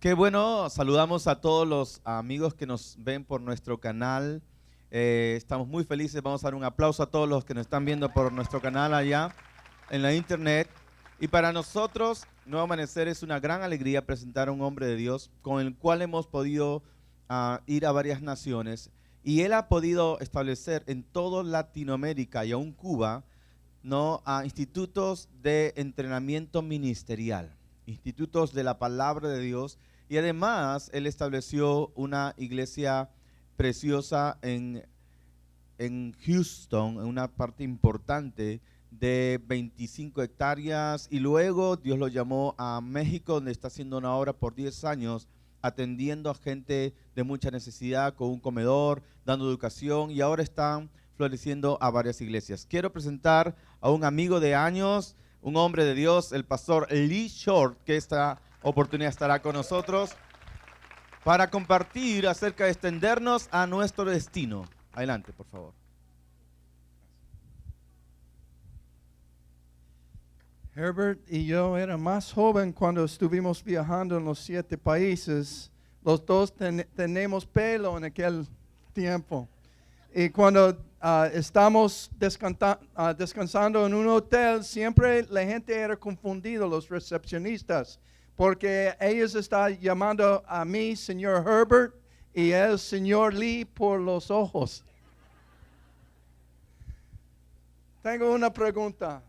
Qué bueno, saludamos a todos los amigos que nos ven por nuestro canal. Estamos muy felices, vamos a dar un aplauso a todos los que nos están viendo por nuestro canal allá en la internet. Y para nosotros, Nuevo Amanecer, es una gran alegría presentar a un hombre de Dios con el cual hemos podido ir a varias naciones. Y él ha podido establecer en toda Latinoamérica y aún Cuba, a institutos de entrenamiento ministerial, institutos de la palabra de Dios. Y además, él estableció una iglesia preciosa en Houston, en una parte importante de 25 hectáreas. Y luego Dios lo llamó a México, donde está haciendo una obra por 10 años, atendiendo a gente de mucha necesidad, con un comedor, dando educación. Y ahora están floreciendo a varias iglesias. Quiero presentar a un amigo de años, un hombre de Dios, el pastor Lee Short, que esta oportunidad estará con nosotros para compartir acerca de extendernos a nuestro destino. Adelante, por favor. Herbert y yo era más joven cuando estuvimos viajando en los 7 países. Los dos tenemos pelo en aquel tiempo. Y cuando estamos descansando en un hotel, siempre la gente era confundida, los recepcionistas, porque ellos estaban llamando a mí señor Herbert y él señor Lee por los ojos. Tengo una pregunta.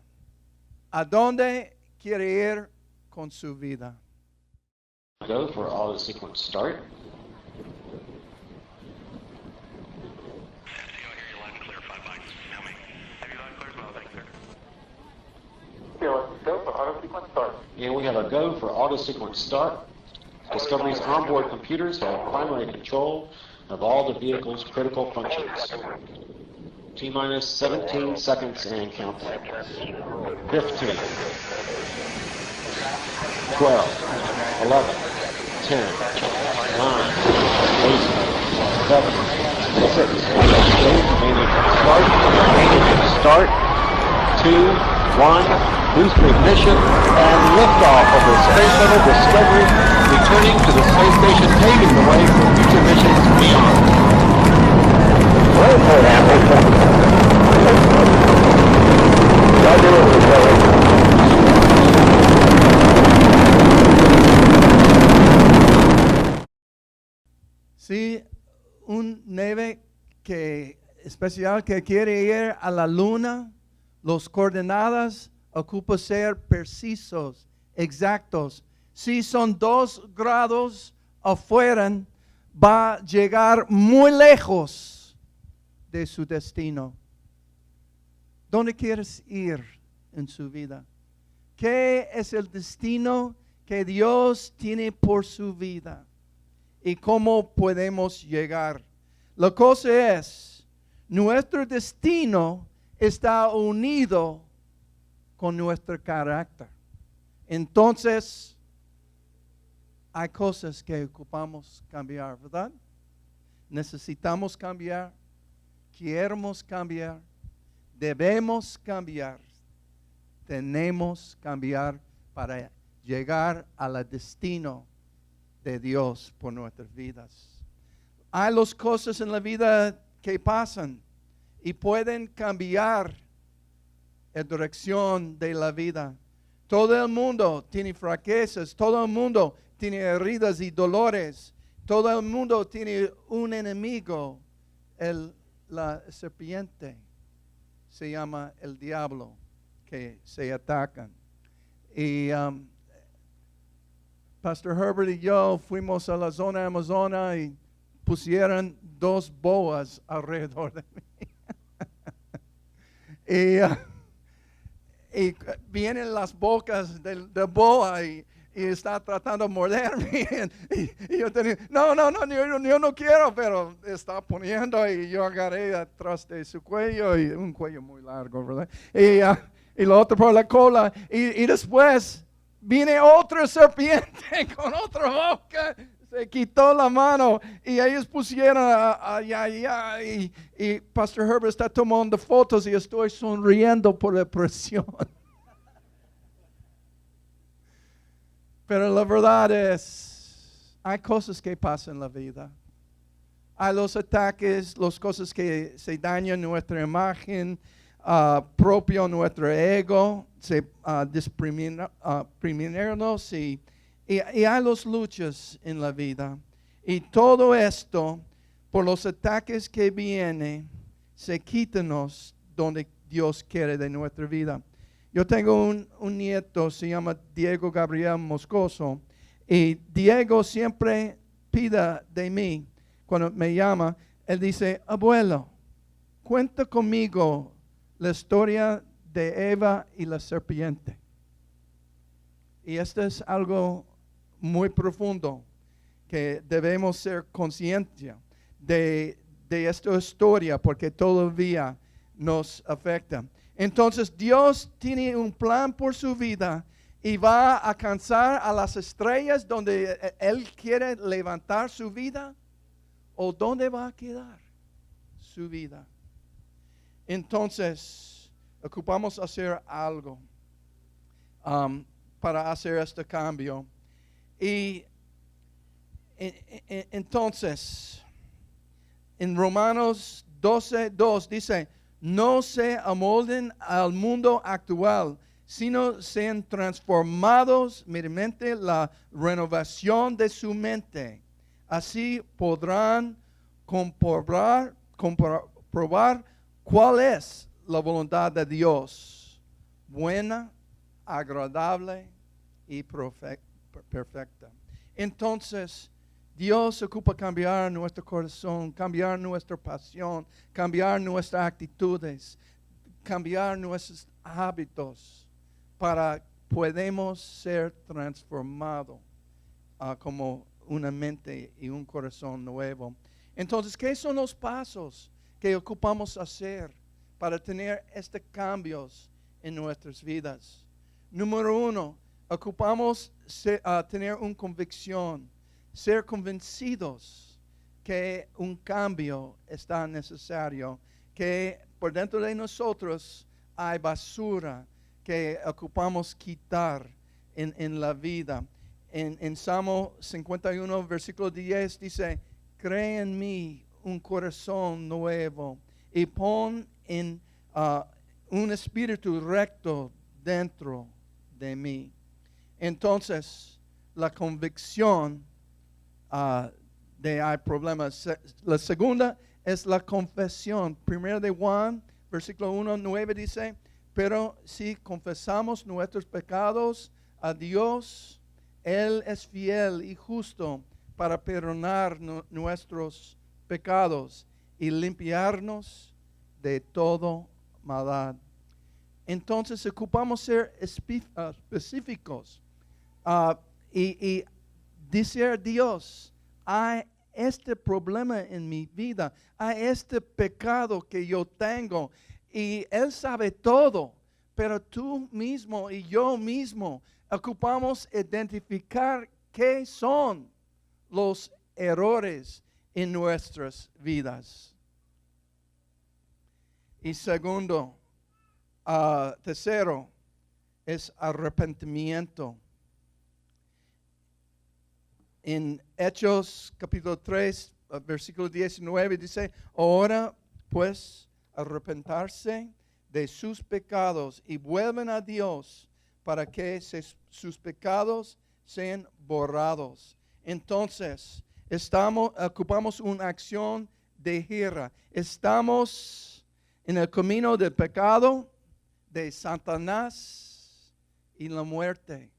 ¿A dónde quiere ir con su vida? Go for auto sequence start. Go for auto sequence start. And we have a go for auto sequence start. Discovery's onboard computers have primary control of all the vehicle's critical functions. T-minus 17 seconds and counting. 15, 12, 11, 10, 9, 8, 7, 6, 5, start, 2, 1, boost ignition, and liftoff of the Space Shuttle Discovery, returning to the space station, paving the way for future missions beyond. Sí, un nave especial que quiere ir a la luna, los coordenadas ocupa ser precisos, exactos. Si son 2 grados afuera, va a llegar muy lejos de su destino. ¿Dónde quieres ir en su vida? ¿Qué es el destino que Dios tiene por su vida? ¿Y cómo podemos llegar? La cosa es, nuestro destino está unido con nuestro carácter. Entonces, hay cosas que ocupamos cambiar, ¿verdad? Necesitamos cambiar, queremos cambiar, debemos cambiar, tenemos que cambiar para llegar al destino de Dios por nuestras vidas. Hay las cosas en la vida que pasan y pueden cambiar la dirección de la vida. Todo el mundo tiene fraquezas, todo el mundo tiene heridas y dolores, todo el mundo tiene un enemigo, la serpiente, se llama el diablo, que se atacan. Y Pastor Herbert y yo fuimos a la zona amazona y pusieron 2 boas alrededor de mí. Y vienen las bocas de boa y está tratando de morderme. Y yo tenía, yo no quiero, pero está poniendo y yo agarré atrás de su cuello, y un cuello muy largo, ¿verdad? Y lo otro por la cola. Y después viene otra serpiente con otra boca. Se quitó la mano y ellos pusieron allá y Pastor Herbert está tomando fotos y estoy sonriendo por la presión. Pero la verdad es, hay cosas que pasan en la vida. Hay los ataques, las cosas que se dañan nuestra imagen propio, nuestro ego, se discriminarnos y hay las luchas en la vida. Y todo esto, por los ataques que vienen, se quítanos donde Dios quiere de nuestra vida. Yo tengo un nieto, se llama Diego Gabriel Moscoso, y Diego siempre pide de mí, cuando me llama, él dice, abuelo, cuenta conmigo la historia de Eva y la serpiente. Y esto es algo muy profundo que debemos ser conscientes de esta historia porque todavía nos afecta. Entonces Dios tiene un plan por su vida y va a alcanzar a las estrellas donde Él quiere levantar su vida o dónde va a quedar su vida. Entonces ocupamos hacer algo para hacer este cambio. Y entonces en Romanos 12:2 dice, no se amolden al mundo actual, sino sean transformados mediante la renovación de su mente. Así podrán comprobar cuál es la voluntad de Dios, buena, agradable y perfecta. Entonces, Dios ocupa cambiar nuestro corazón, cambiar nuestra pasión, cambiar nuestras actitudes, cambiar nuestros hábitos para podemos ser transformados como una mente y un corazón nuevo. Entonces, ¿qué son los pasos que ocupamos hacer para tener estos cambios en nuestras vidas? Número 1, ocupamos tener una convicción, ser convencidos que un cambio está necesario, que por dentro de nosotros hay basura que ocupamos quitar en la vida. En Salmo 51, versículo 10 dice, crea en mí un corazón nuevo y pon en un espíritu recto dentro de mí. Entonces, la convicción de hay problemas. La segunda es la confesión. Primero de Juan, versículo 1:9 dice, pero si confesamos nuestros pecados a Dios, Él es fiel y justo para perdonar nuestros pecados y limpiarnos de todo maldad. Entonces ocupamos ser específicos y decir Dios, hay este problema en mi vida, hay este pecado que yo tengo y Él sabe todo, pero tú mismo y yo mismo ocupamos identificar qué son los errores en nuestras vidas. Y segundo, tercero, es arrepentimiento. En Hechos capítulo 3, versículo 19 dice, ahora pues arrepentarse de sus pecados y vuelven a Dios para que sus pecados sean borrados. Entonces, ocupamos una acción de guerra. Estamos en el camino del pecado, de Satanás y la muerte.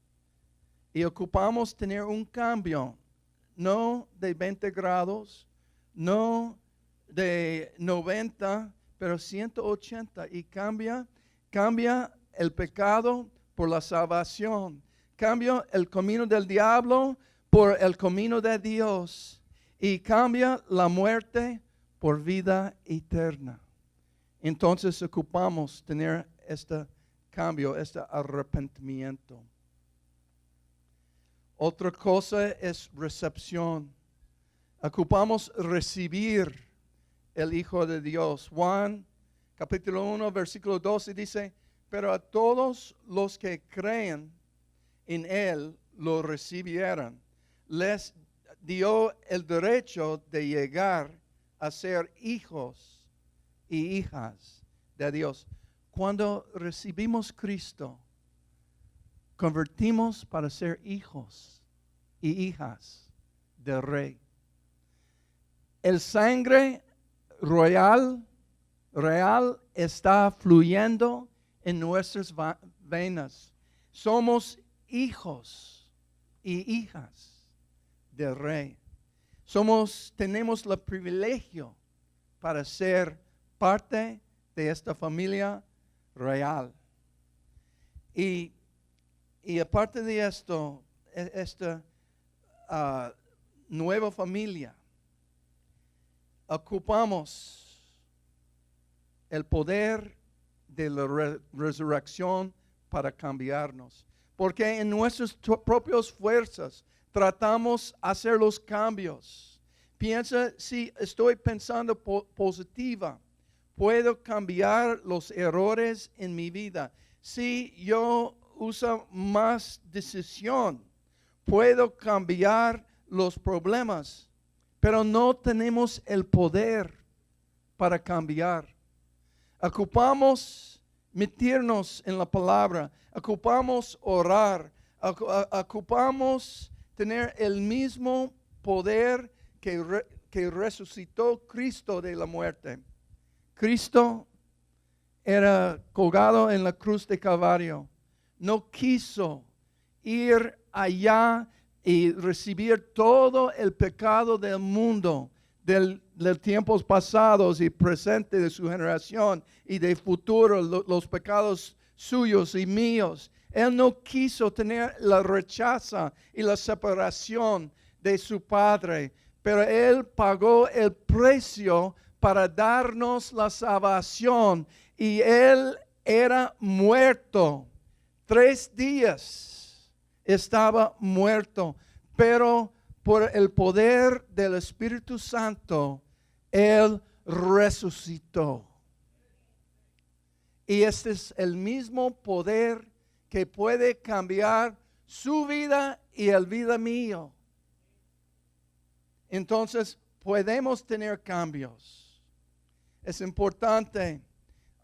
Y ocupamos tener un cambio, no de 20 grados, no de 90, pero 180. Y cambia el pecado por la salvación. Cambia el camino del diablo por el camino de Dios. Y cambia la muerte por vida eterna. Entonces ocupamos tener este cambio, este arrepentimiento. Otra cosa es recepción. Ocupamos recibir el Hijo de Dios. Juan capítulo 1, versículo 12 dice, pero a todos los que creen en Él lo recibieron. Les dio el derecho de llegar a ser hijos y hijas de Dios. Cuando recibimos Cristo, convertimos para ser hijos y hijas del Rey. El sangre real está fluyendo en nuestras venas. Somos hijos y hijas del Rey. Tenemos el privilegio para ser parte de esta familia real. Y aparte de esto, esta nueva familia, ocupamos el poder de la resurrección para cambiarnos. Porque en nuestras propias fuerzas tratamos de hacer los cambios. Piensa, si estoy pensando positiva, puedo cambiar los errores en mi vida. Si yo uso más decisión, puedo cambiar los problemas. Pero no tenemos el poder para cambiar. Ocupamos meternos en la palabra, ocupamos orar, ocupamos tener el mismo poder que resucitó Cristo de la muerte. Cristo era colgado en la cruz de Calvario. No quiso ir allá y recibir todo el pecado del mundo, de tiempos pasados y presentes de su generación y de futuro, los pecados suyos y míos. Él no quiso tener la rechaza y la separación de su Padre, pero Él pagó el precio para darnos la salvación, y Él era muerto. 3 días estaba muerto, pero por el poder del Espíritu Santo, Él resucitó. Y este es el mismo poder que puede cambiar su vida y el vida mío. Entonces, podemos tener cambios. Es importante.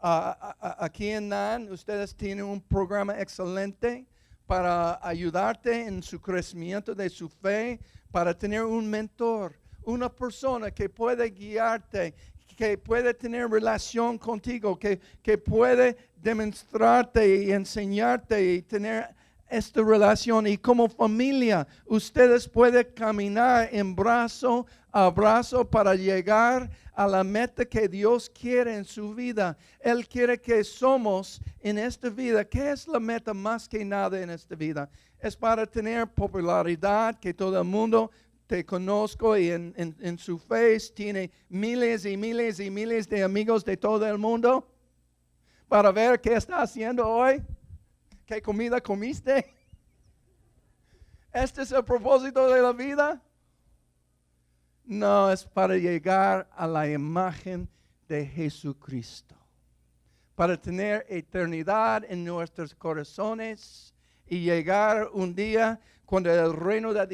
Aquí en NAN, ustedes tienen un programa excelente para ayudarte en su crecimiento de su fe, para tener un mentor, una persona que puede guiarte, que puede tener relación contigo, que puede demostrarte y enseñarte y tener esta relación. Y como familia, ustedes pueden caminar en brazo a brazo para llegar a la meta que Dios quiere en su vida. Él quiere que somos en esta vida. ¿Qué es la meta más que nada en esta vida? Es para tener popularidad, que todo el mundo te conozca, y en su face tiene miles y miles y miles de amigos de todo el mundo, para ver qué está haciendo hoy, qué comida comiste. ¿Este es el propósito de la vida? No, es para llegar a la imagen de Jesucristo, para tener eternidad en nuestros corazones y llegar un día cuando el reino de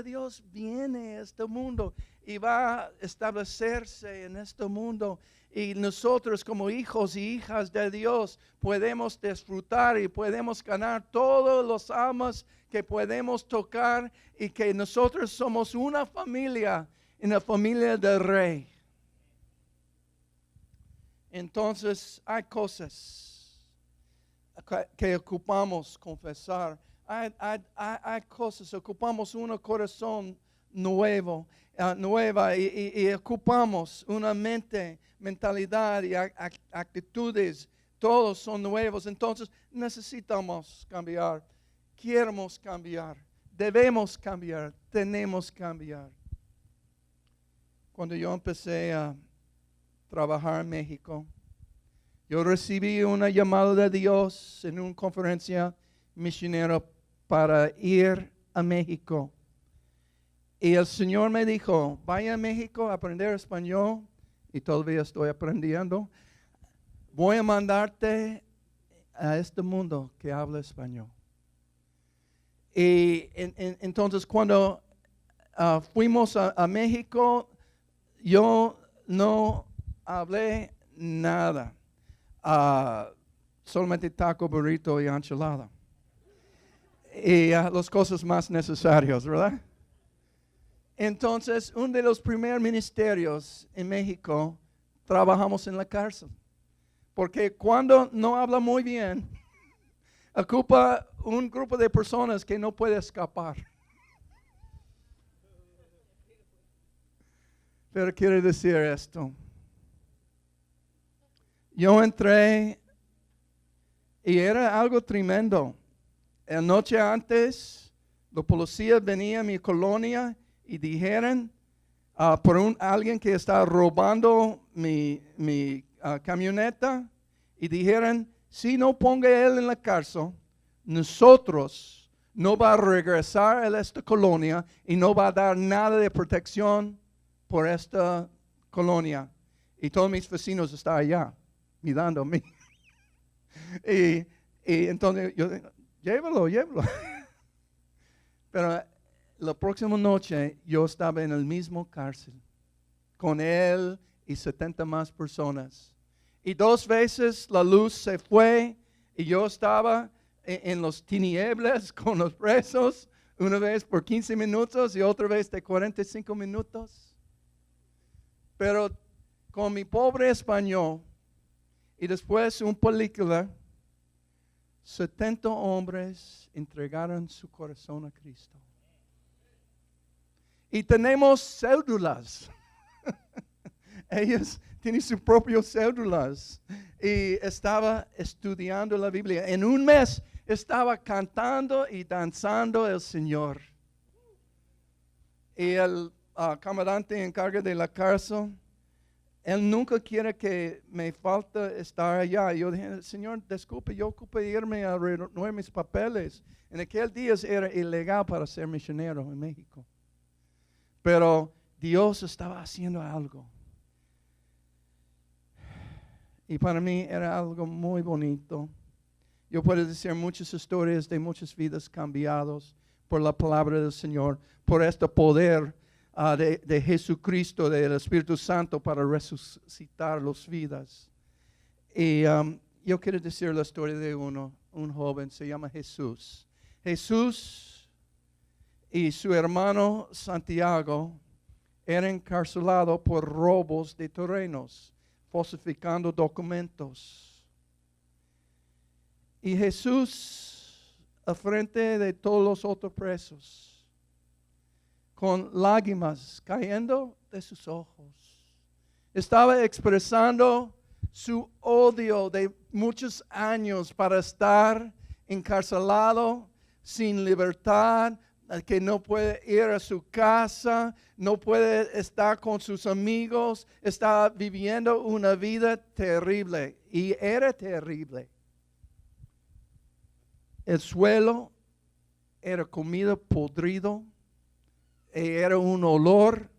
Dios viene a este mundo y va a establecerse en este mundo. Y nosotros como hijos y hijas de Dios podemos disfrutar y podemos ganar todos los almas que podemos tocar, y que nosotros somos una familia en la familia del Rey. Entonces hay cosas que ocupamos confesar. Hay cosas, ocupamos un corazón nueva y ocupamos una mentalidad y actitudes. Todos son nuevos. Entonces necesitamos cambiar. Queremos cambiar. Debemos cambiar. Tenemos que cambiar. Cuando yo empecé a trabajar en México, yo recibí una llamada de Dios en una conferencia misionera para ir a México. Y el Señor me dijo, vaya a México a aprender español, y todavía estoy aprendiendo. Voy a mandarte a este mundo que habla español. Y entonces cuando fuimos a México, yo no hablé nada. Solamente taco, burrito y enchilada. Y las cosas más necesarias, ¿verdad? Entonces, uno de los primeros ministerios en México, trabajamos en la cárcel. Porque cuando no habla muy bien, ocupa un grupo de personas que no puede escapar. Pero quiero decir esto. Yo entré y era algo tremendo. La noche antes, los policías venían a mi colonia y dijeron por alguien que estaba robando mi camioneta y dijeron, si no ponga él en la cárcel, nosotros no va a regresar a esta colonia y no va a dar nada de protección por esta colonia. Y todos mis vecinos están allá mirando a mí. y entonces yo digo, llévalo. Pero la próxima noche yo estaba en el mismo cárcel con él y 70 más personas. Y 2 veces la luz se fue y yo estaba en los tinieblas con los presos, una vez por 15 minutos y otra vez de 45 minutos. Pero con mi pobre español y después una película, 70 hombres entregaron su corazón a Cristo. Y tenemos cédulas. Ellos tienen sus propias cédulas. Y estaba estudiando la Biblia. En un mes estaba cantando y danzando el Señor. Y el comandante en cargo de la cárcel, él nunca quiere que me falte estar allá. Yo dije, Señor, disculpe, yo ocupé irme a renovar mis papeles. En aquel día era ilegal para ser misionero en México. Pero Dios estaba haciendo algo. Y para mí era algo muy bonito. Yo puedo decir muchas historias de muchas vidas cambiadas por la palabra del Señor, por este poder de Jesucristo, del Espíritu Santo para resucitar las vidas. Y yo quiero decir la historia de un joven, se llama Jesús. Jesús y su hermano Santiago eran encarcelados por robos de terrenos, falsificando documentos. Y Jesús, al frente de todos los otros presos, con lágrimas cayendo de sus ojos, estaba expresando su odio de muchos años para estar encarcelado, sin libertad, que no puede ir a su casa, no puede estar con sus amigos, está viviendo una vida terrible. Y era terrible. El suelo era comida podrido, era un olor,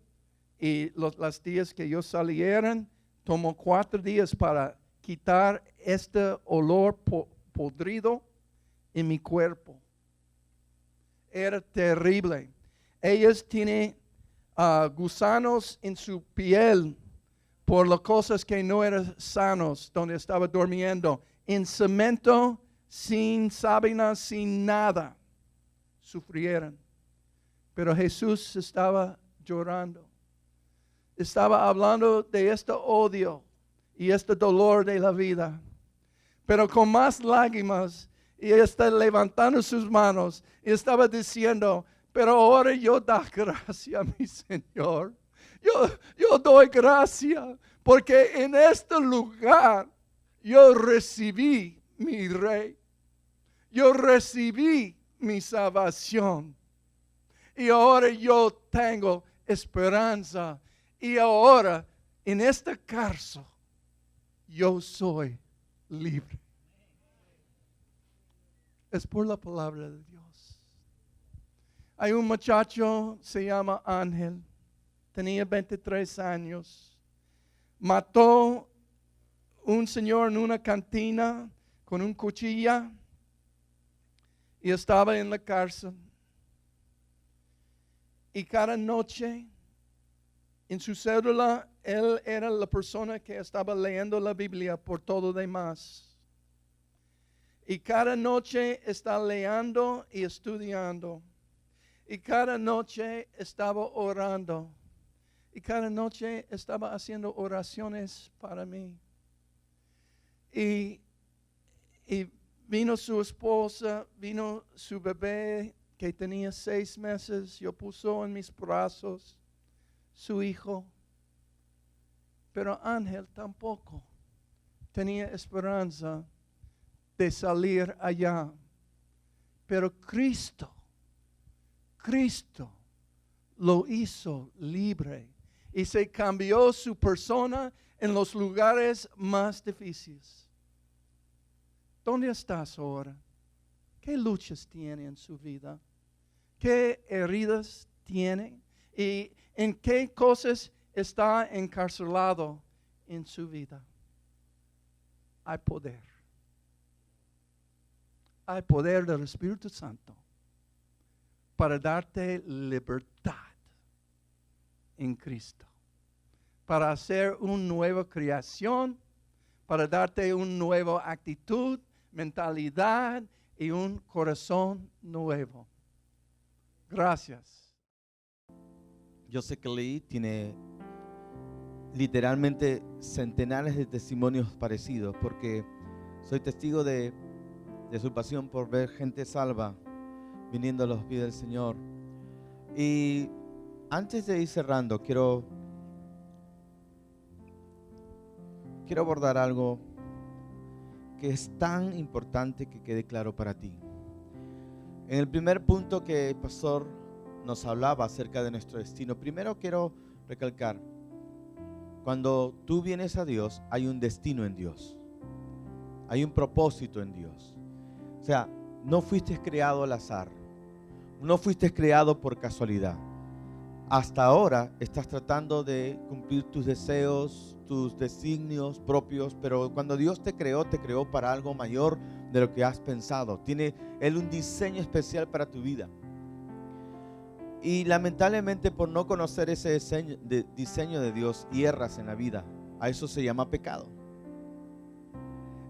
y los días que yo salieran, tomó 4 días para quitar este olor podrido en mi cuerpo. Era terrible. Ellos tienen gusanos en su piel por las cosas que no eran sanos, donde estaba durmiendo, en cemento, sin sábanas, sin nada, sufrieron. Pero Jesús estaba llorando. Estaba hablando de este odio y este dolor de la vida. Pero con más lágrimas, y está levantando sus manos y estaba diciendo, pero ahora yo doy gracia a mi Señor. Yo doy gracia porque en este lugar yo recibí mi Rey. Yo recibí mi salvación. Y ahora yo tengo esperanza. Y ahora en esta cárcel yo soy libre. Es por la palabra de Dios. Hay un muchacho, se llama Ángel, tenía 23 años. Mató un señor en una cantina con un cuchilla y estaba en la cárcel. Y cada noche en su cédula, él era la persona que estaba leyendo la Biblia por todo demás. Y cada noche está leyendo y estudiando. Y cada noche estaba orando. Y cada noche estaba haciendo oraciones para mí. Y vino su esposa, vino su bebé que tenía 6 meses. Yo puso en mis brazos su hijo. Pero Ángel tampoco tenía esperanza de salir allá. Pero Cristo lo hizo libre y se cambió su persona en los lugares más difíciles. ¿Dónde estás ahora? ¿Qué luchas tiene en su vida? ¿Qué heridas tiene? ¿Y en qué cosas está encarcelado en su vida? Hay poder. Hay poder del Espíritu Santo para darte libertad en Cristo, para hacer una nueva creación, para darte una nueva actitud, mentalidad y un corazón nuevo. Gracias. Yo sé que Lee tiene literalmente centenares de testimonios parecidos, porque soy testigo de su pasión por ver gente salva viniendo a los pies del Señor. Y antes de ir cerrando, quiero abordar algo que es tan importante que quede claro para ti. En el primer punto que el pastor nos hablaba acerca de nuestro destino, primero quiero recalcar, cuando tú vienes a Dios, hay un destino en Dios, hay un propósito en Dios. O sea, no fuiste creado al azar, no fuiste creado por casualidad. Hasta ahora estás tratando de cumplir tus deseos, tus designios propios, pero cuando Dios te creó para algo mayor de lo que has pensado. Tiene Él un diseño especial para tu vida. Y lamentablemente, por no conocer ese diseño de Dios, hierras en la vida. A eso se llama pecado.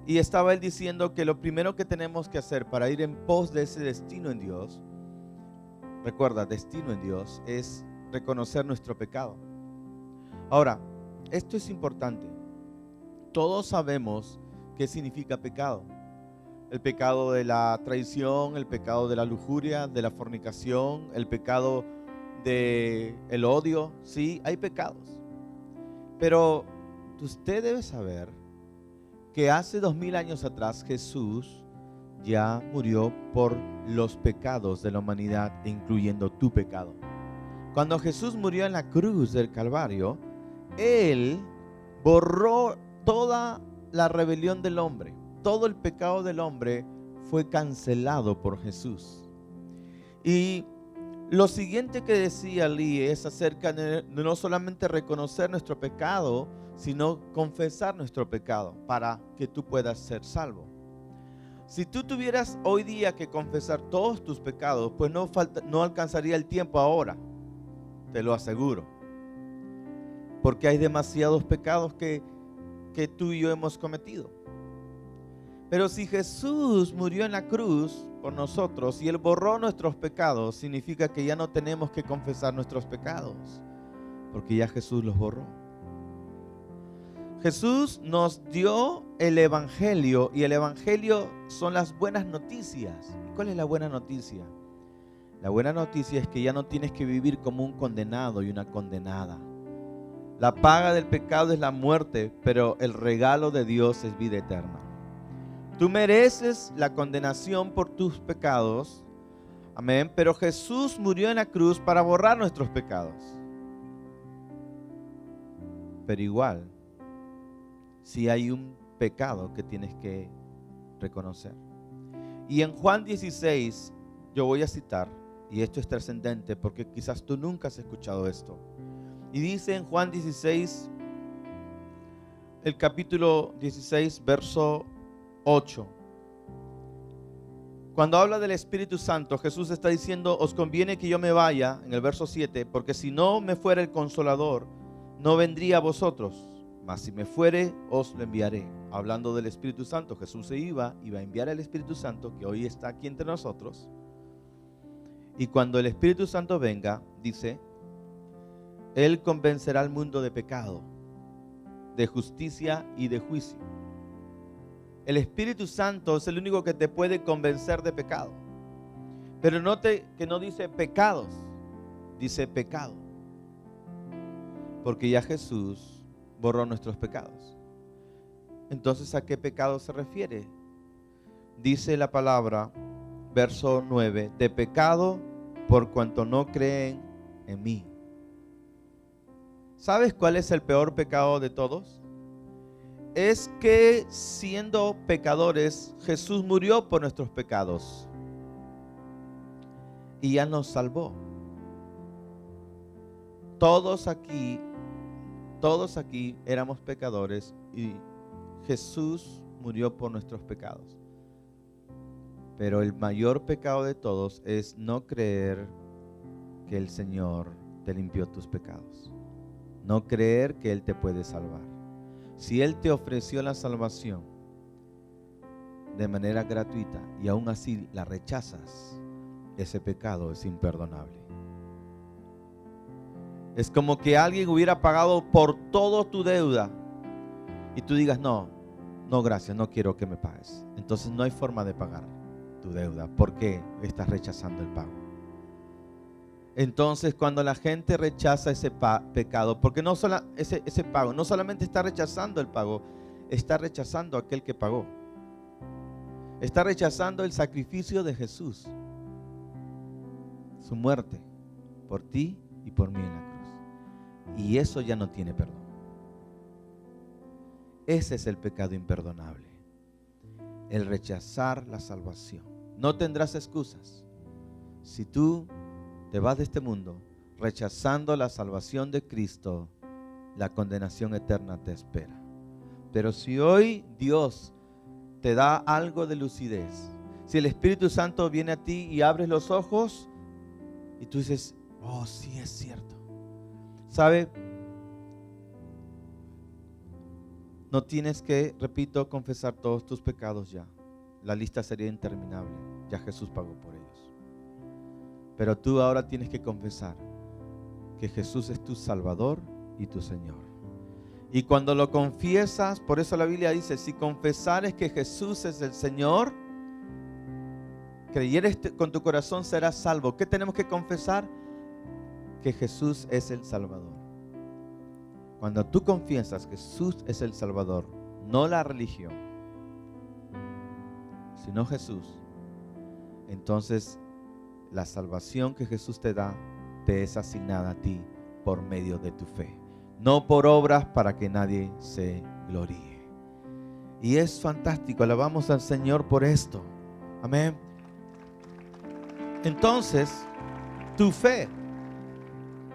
Y estaba él diciendo que lo primero que tenemos que hacer para ir en pos de ese destino en Dios, recuerda, destino en Dios, es reconocer nuestro pecado. Ahora, esto es importante. Todos sabemos qué significa pecado. El pecado de la traición, el pecado de la lujuria, de la fornicación, el pecado del odio. Sí, hay pecados. Pero usted debe saber que hace 2000 años atrás Jesús ya murió por los pecados de la humanidad, incluyendo tu pecado. Cuando Jesús murió en la cruz del Calvario, Él borró toda la rebelión del hombre. Todo el pecado del hombre fue cancelado por Jesús. Y lo siguiente que decía Lee es acerca de no solamente reconocer nuestro pecado, sino confesar nuestro pecado para que tú puedas ser salvo. Si tú tuvieras hoy día que confesar todos tus pecados, pues no alcanzaría el tiempo ahora, te lo aseguro. Porque hay demasiados pecados que tú y yo hemos cometido. Pero si Jesús murió en la cruz por nosotros y Él borró nuestros pecados, significa que ya no tenemos que confesar nuestros pecados, porque ya Jesús los borró. Jesús nos dio el Evangelio, y el Evangelio son las buenas noticias. ¿Cuál es la buena noticia? La buena noticia es que ya no tienes que vivir como un condenado y una condenada. La paga del pecado es la muerte, pero el regalo de Dios es vida eterna. Tú mereces la condenación por tus pecados, amén, pero Jesús murió en la cruz para borrar nuestros pecados. Pero igual, si hay un pecado que tienes que reconocer. Y en Juan 16, yo voy a citar, y esto es trascendente porque quizás tú nunca has escuchado esto. Y dice en Juan 16, el capítulo 16, verso 8. Cuando habla del Espíritu Santo, Jesús está diciendo, os conviene que yo me vaya, en el verso 7, porque si no me fuera el Consolador, no vendría a vosotros, mas si me fuere, os lo enviaré. Hablando del Espíritu Santo, Jesús se iba a enviar al Espíritu Santo, que hoy está aquí entre nosotros. Y cuando el Espíritu Santo venga, dice, Él convencerá al mundo de pecado, de justicia y de juicio. El Espíritu Santo es el único que te puede convencer de pecado. Pero note que no dice pecados, dice pecado. Porque ya Jesús borró nuestros pecados. Entonces, ¿a qué pecado se refiere? Dice la palabra, verso 9, de pecado por cuanto no creen en mí. ¿Sabes cuál es el peor pecado de todos? Es que siendo pecadores, Jesús murió por nuestros pecados y ya nos salvó. Todos aquí éramos pecadores y Jesús murió por nuestros pecados. Pero el mayor pecado de todos es no creer que el Señor te limpió tus pecados. No creer que Él te puede salvar. Si Él te ofreció la salvación de manera gratuita y aún así la rechazas, ese pecado es imperdonable. Es como que alguien hubiera pagado por toda tu deuda y tú digas, no gracias, no quiero que me pagues. Entonces no hay forma de pagar tu deuda porque estás rechazando el pago. Entonces cuando la gente rechaza ese pecado, porque ese pago, no solamente está rechazando el pago, está rechazando a aquel que pagó. Está rechazando el sacrificio de Jesús, su muerte por ti y por mí en la cruz. Y eso ya no tiene perdón. Ese es el pecado imperdonable, el rechazar la salvación. No tendrás excusas. Si tú te vas de este mundo rechazando la salvación de Cristo, la condenación eterna te espera. Pero si hoy Dios te da algo de lucidez, si el Espíritu Santo viene a ti y abres los ojos y tú dices, oh, sí es cierto. ¿Sabe? No tienes que, repito, confesar todos tus pecados ya. La lista sería interminable. Ya Jesús pagó por ellos. Pero tú ahora tienes que confesar que Jesús es tu Salvador y tu Señor. Y cuando lo confiesas, por eso la Biblia dice, si confesares que Jesús es el Señor, creyeres con tu corazón, serás salvo. ¿Qué tenemos que confesar? Que Jesús es el Salvador. Cuando tú confiesas que Jesús es el Salvador, no la religión, sino Jesús, entonces la salvación que Jesús te da te es asignada a ti por medio de tu fe, no por obras para que nadie se gloríe. Y es fantástico, alabamos al Señor por esto. Amén. Entonces, tu fe,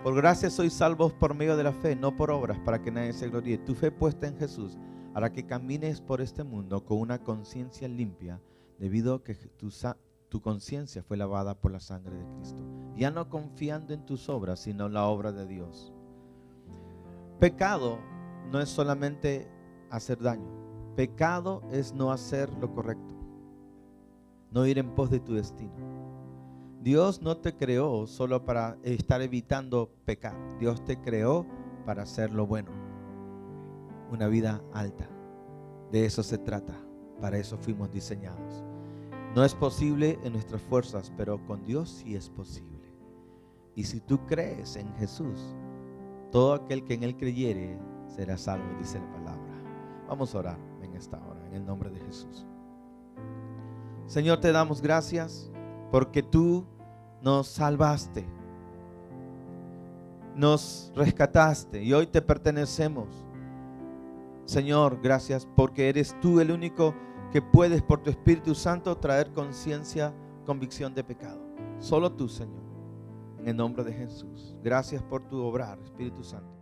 por gracia sois salvos por medio de la fe, no por obras para que nadie se gloríe. Tu fe puesta en Jesús hará que camines por este mundo con una conciencia limpia, debido a que tu conciencia fue lavada por la sangre de Cristo. Ya no confiando en tus obras, sino en la obra de Dios. Pecado no es solamente hacer daño. Pecado es no hacer lo correcto, no ir en pos de tu destino. Dios no te creó solo para estar evitando pecar. Dios te creó para hacer lo bueno, una vida alta. De eso se trata. Para eso fuimos diseñados. No es posible en nuestras fuerzas, pero con Dios sí es posible. Y si tú crees en Jesús, todo aquel que en Él creyere será salvo, dice la palabra. Vamos a orar en esta hora, en el nombre de Jesús. Señor, te damos gracias porque tú nos salvaste, nos rescataste y hoy te pertenecemos. Señor, gracias porque eres tú el único que puedes por tu Espíritu Santo traer conciencia, convicción de pecado. Solo tú, Señor, en el nombre de Jesús. Gracias por tu obrar, Espíritu Santo.